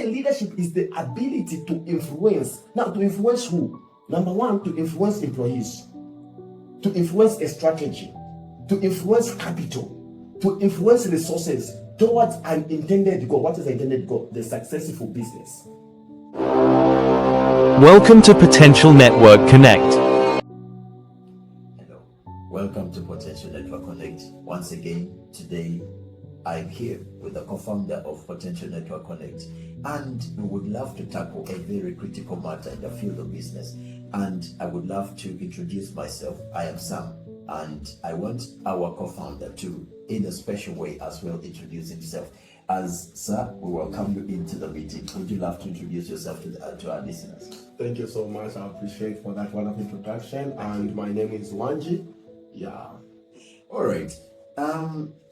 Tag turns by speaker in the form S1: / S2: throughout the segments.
S1: leadership is the ability to influence. Now, to influence who? Number one, to influence employees, to influence a strategy, to influence capital, to influence resources towards an intended goal. What is the intended goal? The successful business.
S2: Welcome to Potential Network Connect.
S3: Hello, welcome to Potential Network Connect. Once again, today I'm here with the co-founder of Potential Network Connect, and we would love to tackle a very critical matter in the field of business. And I would love to introduce myself. I am Sam, and I want our co-founder to, in a special way as well, introduce himself. As sir, we welcome you into the meeting. Would you love to introduce yourself to our listeners?
S1: Thank you so much. I appreciate for that wonderful introduction. And my name is Wanji. Yeah.
S3: All right.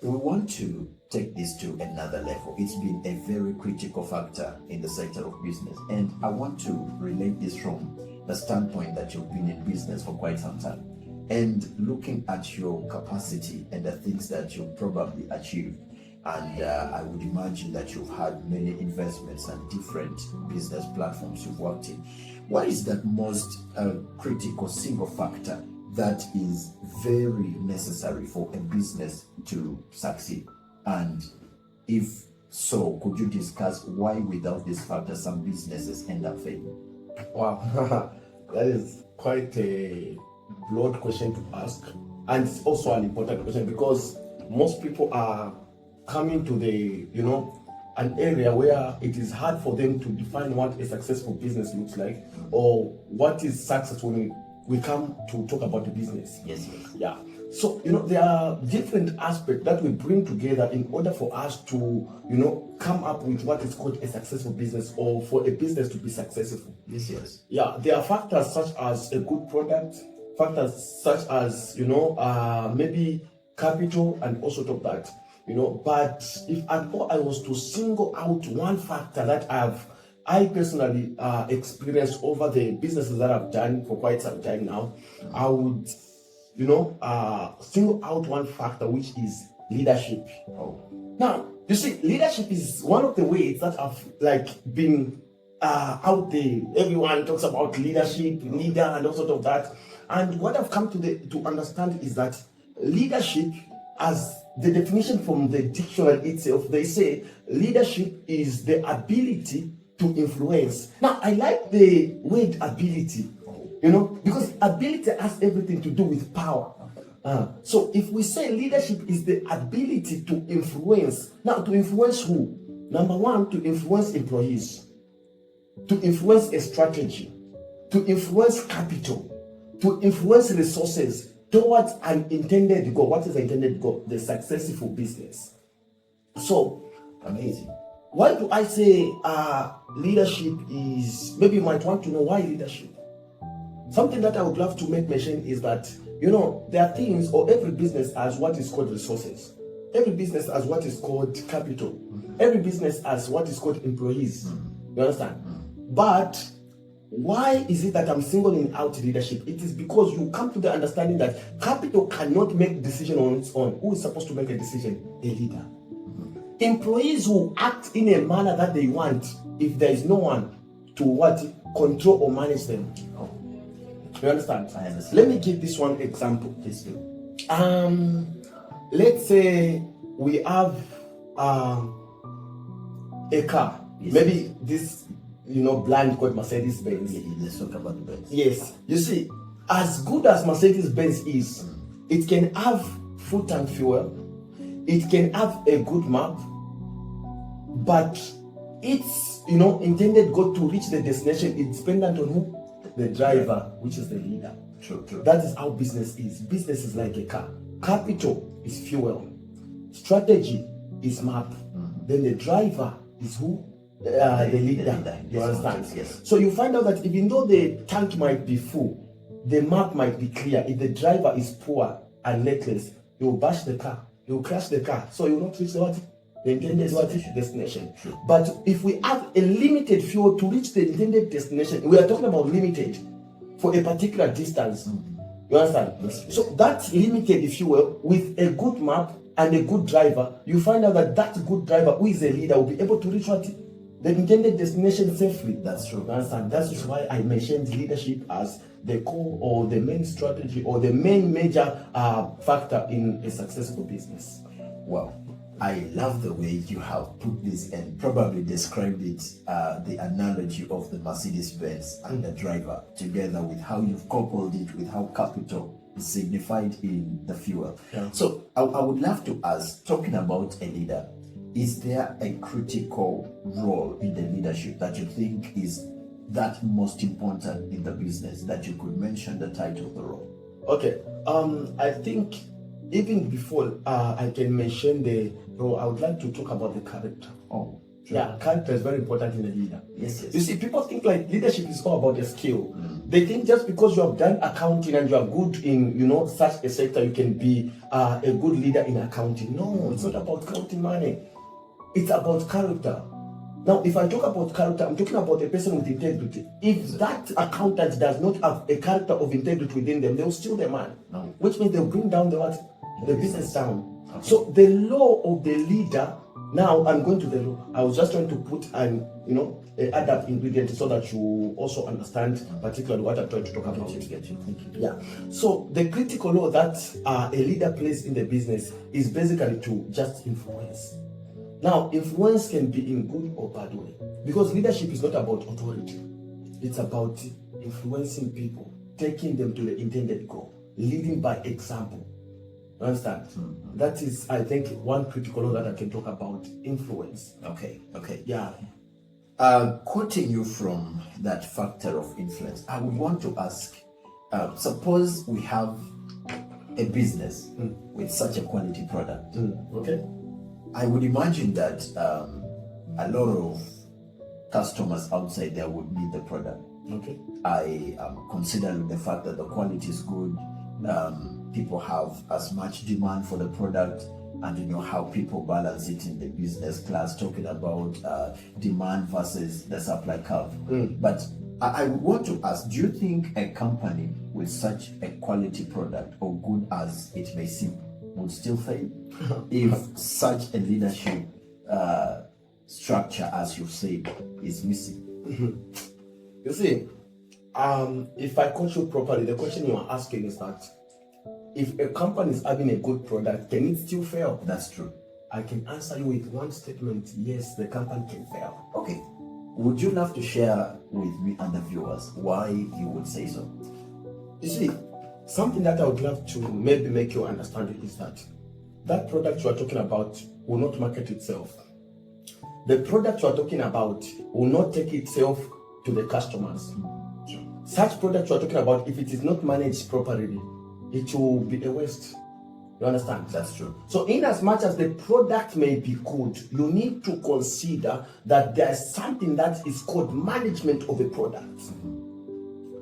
S3: We want to take this to another level. It's been a very critical factor in the sector of business, and I want to relate this from the standpoint that you've been in business for quite some time, and looking at your capacity and the things that you've probably achieved. And I would imagine that you've had many investments and different business platforms you've worked in. What is that most critical single factor that is very necessary for a business to succeed? And if so, could you discuss why without this factor some businesses end up failing?
S1: Wow, that is quite a broad question to ask. And it's also an important question because most people are coming to an area where it is hard for them to define what a successful business looks like, or what is success when we come to talk about the business.
S3: Yes.
S1: Yeah. So, there are different aspects that we bring together in order for us to, come up with what is called a successful business, or for a business to be successful.
S3: Yes.
S1: Yeah, there are factors such as a good product, factors such as, maybe capital and also top that. But if I was to single out one factor that I personally experienced over the businesses that I've done for quite some time now, I would, single out one factor, which is leadership. Now, you see, leadership is one of the ways that I've been out there. Everyone talks about leadership, leader, and all sort of that. And what I've come to understand is that leadership, as the definition from the dictionary itself, they say leadership is the ability to influence. Now, I like the word ability, because ability has everything to do with power. So if we say leadership is the ability to influence, now to influence who? Number one, to influence employees, to influence a strategy, to influence capital, to influence resources towards an intended goal. What is the intended goal? The successful business. So,
S3: Amazing.
S1: why do I say leadership is, maybe you might want to know why leadership. Something that I would love to make mention is that, there are things, or every business has what is called resources. Every business has what is called capital. Every business has what is called employees. You understand? But why is it that I'm singling out leadership? It is because you come to the understanding that capital cannot make decision on its own. Who is supposed to make a decision? A leader. Employees who act in a manner that they want, if there is no one to control or manage them. You understand?
S3: I understand.
S1: Let me give this one example.
S3: Please do.
S1: Let's say we have a car.
S3: Yes.
S1: Maybe this brand called Mercedes Benz.
S3: Let's talk about the best.
S1: Yes. You see, as good as Mercedes Benz is, it can have food and fuel, it can have a good map, but its intended goal to reach the destination is dependent on who? The driver, which is the leader.
S3: True.
S1: That is how business is. Business is like a car. Capital is fuel. Strategy is map. Then the driver is who? The leader. You understand?
S3: Yes.
S1: So you find out that even though the tank might be full, the map might be clear. If the driver is poor and reckless, he will bash the car. He will crash the car. So you will not reach the intended destination.
S3: True.
S1: But if we have a limited fuel to reach the intended destination, we are talking about limited for a particular distance. You understand?
S3: Yes.
S1: So that's limited, if you will, with a good map and a good driver. You find out that good driver, who is a leader, will be able to reach the the intended destination safely.
S3: That's true.
S1: You understand? That's why I mentioned leadership as the core or the main strategy or the main major factor in a successful business.
S3: Well, I love the way you have put this and probably described it, the analogy of the Mercedes-Benz and the driver, together with how you've coupled it with how capital is signified in the fuel.
S1: Yeah.
S3: So I would love to ask, talking about a leader, is there a critical role in the leadership that you think is that most important in the business that you could mention the title of the role?
S1: Okay, I think even before I can mention the role, I would like to talk about the character.
S3: Oh, sure.
S1: Yeah, character is very important in a leader.
S3: Yes, yes.
S1: You see, people think like leadership is all about the skill. They think just because you have done accounting and you are good in, such a sector, you can be a good leader in accounting. No, it's not about counting money. It's about character. Now, if I talk about character, I'm talking about a person with integrity. If that accountant does not have a character of integrity within them, they'll steal their money, which means they'll bring down the business down. Okay. So the law of the leader. Now I'm going to the law. I was just trying to put an add up ingredient so that you also understand particularly what I'm trying to talk about.
S3: Get you. Thank you.
S1: Yeah. So the critical law that a leader plays in the business is basically to just influence. Now, influence can be in good or bad way, because leadership is not about authority. It's about influencing people, taking them to the intended goal, leading by example. You understand? Mm-hmm. That is, I think, one critical law that I can talk about, influence.
S3: Okay.
S1: Yeah.
S3: Quoting you from that factor of influence, I would want to ask, suppose we have a business with such a quality product.
S1: Okay.
S3: I would imagine that a lot of customers outside there would need the product.
S1: Okay.
S3: I am considering the fact that the quality is good. People have as much demand for the product, and you know how people balance it in the business class, talking about demand versus the supply curve. But I would want to ask, do you think a company with such a quality product, or good as it may seem, would still fail if such a leadership structure, as you said, is missing?
S1: You see, if I coach you properly, the question you are asking is that if a company is having a good product, can it still fail?
S3: That's true.
S1: I can answer you with one statement: yes, the company can fail.
S3: Okay. Would you love to share with me and the viewers why you would say so?
S1: You see, something that I would love to maybe make you understand is that product you are talking about will not market itself. The product you are talking about will not take itself to the customers. Such product you are talking about, if it is not managed properly, it will be a waste. You understand?
S3: That's true.
S1: So in as much as the product may be good, you need to consider that there's something that is called management of a product.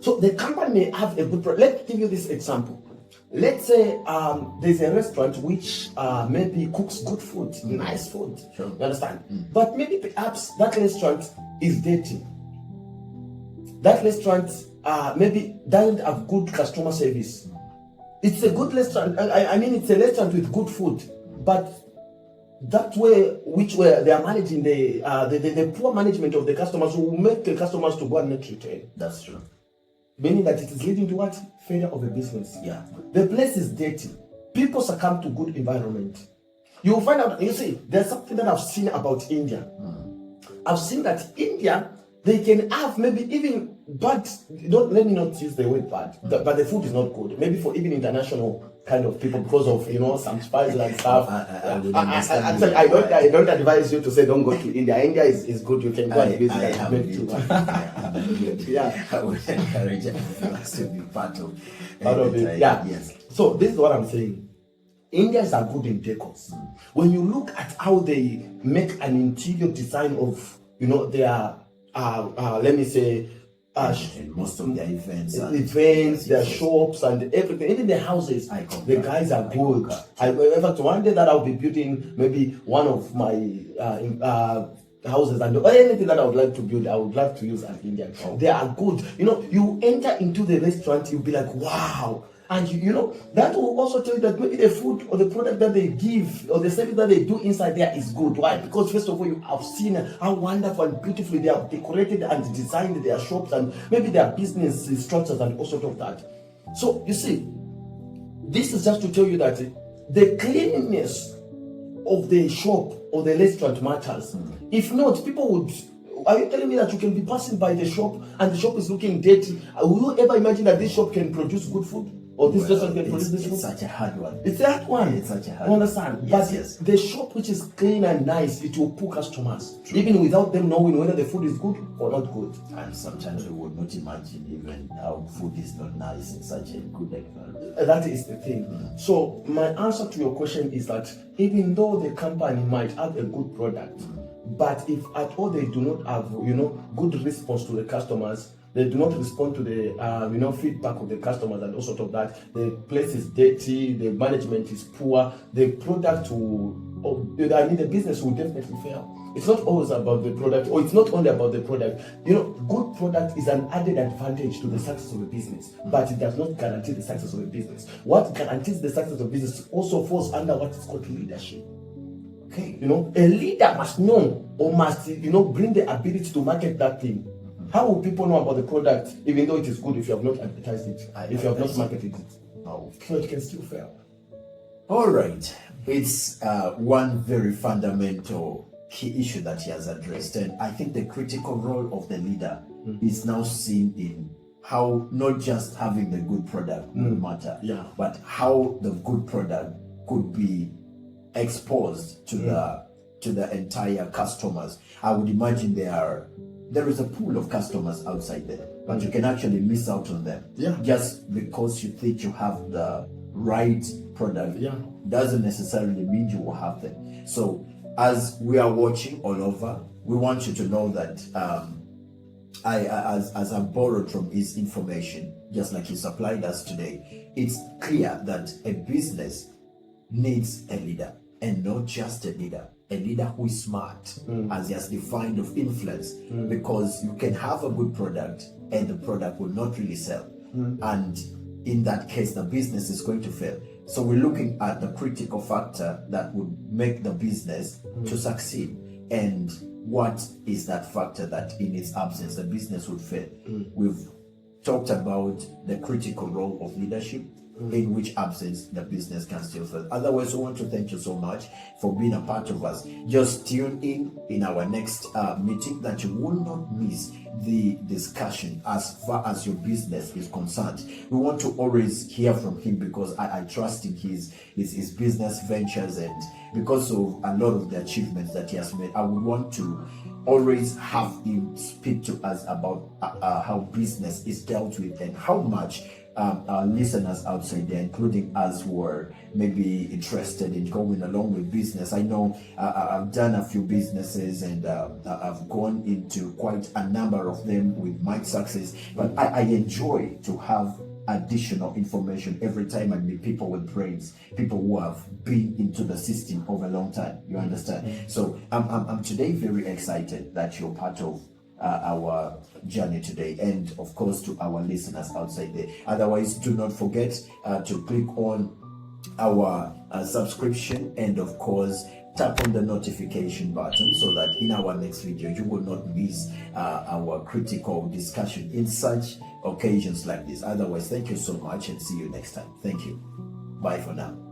S1: So the company may have a good product. Let's give you this example. Let's say there's a restaurant which maybe cooks good food, nice food.
S3: Sure.
S1: You understand? But maybe perhaps that restaurant is dirty. That restaurant maybe doesn't have good customer service. It's a good restaurant. I mean, it's a restaurant with good food, but that way, which way they are managing the poor management of the customers will make the customers to go and not return.
S3: That's true.
S1: Meaning that it is leading to what? Failure of a business.
S3: Yeah.
S1: The place is dirty. People succumb to good environment. You will find out, you see, there's something that I've seen about India. I've seen that India, they can have maybe even bad, let me not use the word bad, but the food is not good. Maybe for even international kind of people because of, some spices and stuff. I don't advise you to say don't go to India. India is good. You can go and visit and
S3: yeah. I would encourage us to be part of
S1: it. Yeah.
S3: Yes.
S1: So this is what I'm saying. Indians are good in decors. When you look at how they make an interior design of, their let me say,
S3: most of their events,
S1: their shops and everything, even the houses, the guys are good. In fact, one day that I'll be building maybe one of my houses and anything that I would like to build, I would love to use an Indian. They are good. You enter into the restaurant, you'll be like, wow. And you know, that will also tell you that maybe the food or the product that they give or the service that they do inside there is good. Why? Because first of all, you have seen how wonderful and beautifully they have decorated and designed their shops and maybe their business structures and all sort of that. So you see, this is just to tell you that the cleanliness of the shop or the restaurant matters. If not, people would. Are you telling me that you can be passing by the shop and the shop is looking dirty? Will you ever imagine that this shop can produce good food? Or this restaurant can produce this food?
S3: It's such a hard one.
S1: It's that one.
S3: It's such a hard
S1: You understand?
S3: one.
S1: But
S3: Yes.
S1: the shop which is clean and nice, it will pull customers.
S3: True.
S1: Even without them knowing whether the food is good or not good.
S3: And sometimes we would not imagine even how food is not nice in such a good environment.
S1: That is the thing. So my answer to your question is that even though the company might have a good product, but if at all they do not have, good response to the customers, they do not respond to the, feedback of the customers and all sort of that. The place is dirty, the management is poor, the product the business will definitely fail. It's not always about the product, or it's not only about the product. Good product is an added advantage to the success of a business, but it does not guarantee the success of a business. What guarantees the success of business also falls under what is called leadership. Okay, a leader must know or must, bring the ability to market that thing. How will people know about the product, even though it is good, if you have not advertised it, if you have not marketed it? So it can still fail.
S3: All right. It's one very fundamental key issue that he has addressed. And I think the critical role of the leader is now seen in how not just having the good product will matter, but how the good product could be exposed to the entire customers. I would imagine there is a pool of customers outside there, but you can actually miss out on them. Just because you think you have the right product doesn't necessarily mean you will have them. So as we are watching all over, we want you to know that as I've borrowed from his information, just like he supplied us today, it's clear that a business needs a leader, and not just a leader who is smart, as he has defined of influence, because you can have a good product and the product will not really sell, and in that case the business is going to fail. So we're looking at the critical factor that would make the business to succeed, and what is that factor that in its absence the business would fail. We've talked about the critical role of leadership, in which absence the business can still fail. Otherwise, we want to thank you so much for being a part of us. Just tune in our next meeting, that you will not miss the discussion as far as your business is concerned. We want to always hear from him, because I trust in his business ventures, and because of a lot of the achievements that he has made, I would want to always have him speak to us about how business is dealt with, and how much our listeners outside there, including us who are maybe interested in going along with business. I know I've done a few businesses, and I've gone into quite a number of them with my success, but I enjoy to have additional information every time I meet people with brains, people who have been into the system over a long time. You understand? So I'm today very excited that you're part of our journey today, and of course to our listeners outside there. Otherwise, do not forget to click on our subscription, and of course tap on the notification button, so that in our next video you will not miss our critical discussion in such occasions like this. Otherwise, thank you so much, and see you next time. Thank you. Bye for now.